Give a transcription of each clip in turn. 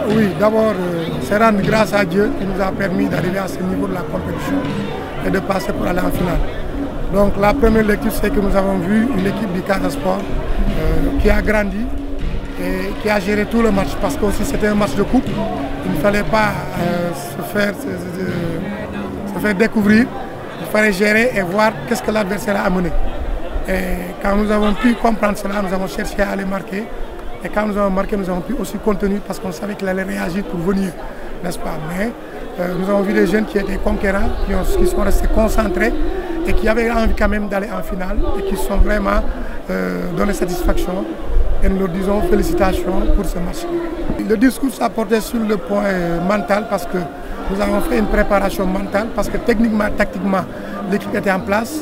Oui, d'abord, c'est rendre grâce à Dieu qui nous a permis d'arriver à ce niveau de la compétition et de passer pour aller en finale. Donc la première lecture, c'est que nous avons vu une équipe du Casa Sport qui a grandi et qui a géré tout le match parce que aussi c'était un match de coupe. Il ne fallait pas se faire découvrir, il fallait gérer et voir qu'est-ce que l'adversaire a amené. Et quand nous avons pu comprendre cela, nous avons cherché à aller marquer. Et quand nous avons marqué, nous avons pu aussi contenir parce qu'on savait qu'il allait réagir pour venir, n'est-ce pas? Mais nous avons vu des jeunes qui étaient conquérants, qui sont restés concentrés et qui avaient envie quand même d'aller en finale et qui sont vraiment donné satisfaction. Et nous leur disons félicitations pour ce match. Le discours a porté sur le point mental parce que nous avons fait une préparation mentale parce que techniquement, tactiquement, l'équipe était en place.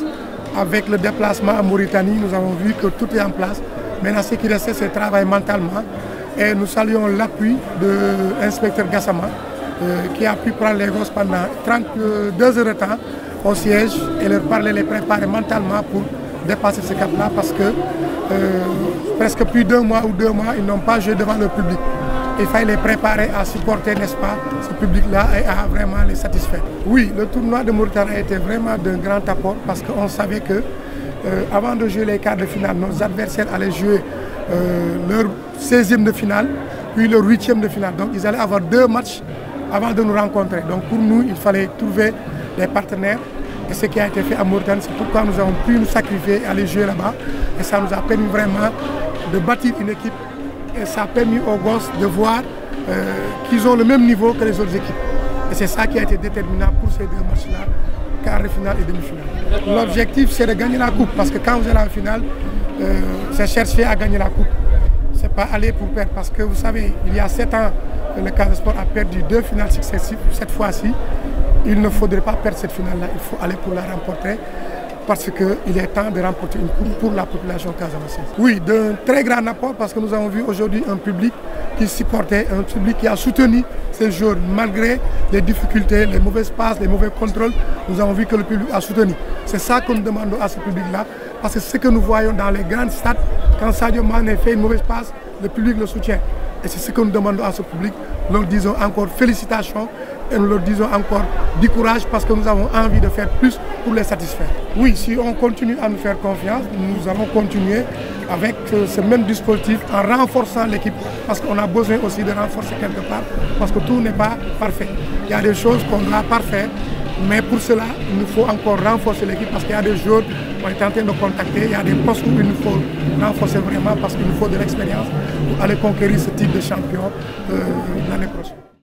Avec le déplacement en Mauritanie, nous avons vu que tout est en place. Maintenant, ce qui restait, c'est le travail mentalement. Et nous saluons l'appui de l'inspecteur Gassama qui a pu prendre les gosses pendant 32 heures de temps au siège et leur parler, les préparer mentalement pour dépasser ce cap-là parce que presque plus d'1 mois ou 2 mois, ils n'ont pas joué devant le public. Il fallait les préparer à supporter, n'est-ce pas, ce public-là et à vraiment les satisfaire. Oui, le tournoi de Mauritanie a été vraiment d'un grand apport parce qu'on savait que avant de jouer les quarts de finale, nos adversaires allaient jouer leur 16e de finale, puis leur 8e de finale. Donc ils allaient avoir 2 matchs avant de nous rencontrer. Donc pour nous, il fallait trouver des partenaires. Et ce qui a été fait à Mauritanie, c'est pourquoi nous avons pu nous sacrifier et aller jouer là-bas. Et ça nous a permis vraiment de bâtir une équipe. Et ça a permis aux gosses de voir qu'ils ont le même niveau que les autres équipes. Et c'est ça qui a été déterminant pour ces 2 matchs-là, quart de finale et demi-finale. L'objectif, c'est de gagner la coupe. Parce que quand vous allez en finale, c'est chercher à gagner la coupe. Ce n'est pas aller pour perdre. Parce que vous savez, il y a 7 ans, le Casa Sport a perdu 2 finales successives. Cette fois-ci, il ne faudrait pas perdre cette finale-là. Il faut aller pour la remporter. Parce qu'il est temps de remporter une coupe pour la population casamançaise. Oui, d'un très grand apport parce que nous avons vu aujourd'hui un public qui supportait, un public qui a soutenu ces joueurs malgré les difficultés, les mauvaises passes, les mauvais contrôles. Nous avons vu que le public a soutenu. C'est ça que nous demandons à ce public-là parce que ce que nous voyons dans les grands stades, quand Sadio Mané fait une mauvaise passe, le public le soutient. Et c'est ce que nous demandons à ce public. Nous leur disons encore félicitations et nous leur disons encore du courage parce que nous avons envie de faire plus pour les satisfaire. Oui, si on continue à nous faire confiance, nous allons continuer avec ce même dispositif en renforçant l'équipe parce qu'on a besoin aussi de renforcer quelque part parce que tout n'est pas parfait. Il y a des choses qu'on doit parfaire, mais pour cela, il nous faut encore renforcer l'équipe parce qu'il y a des joueurs qu'on est en train de contacter, il y a des postes où il nous faut renforcer vraiment parce qu'il nous faut de l'expérience pour aller conquérir ce type de champion l'année prochaine.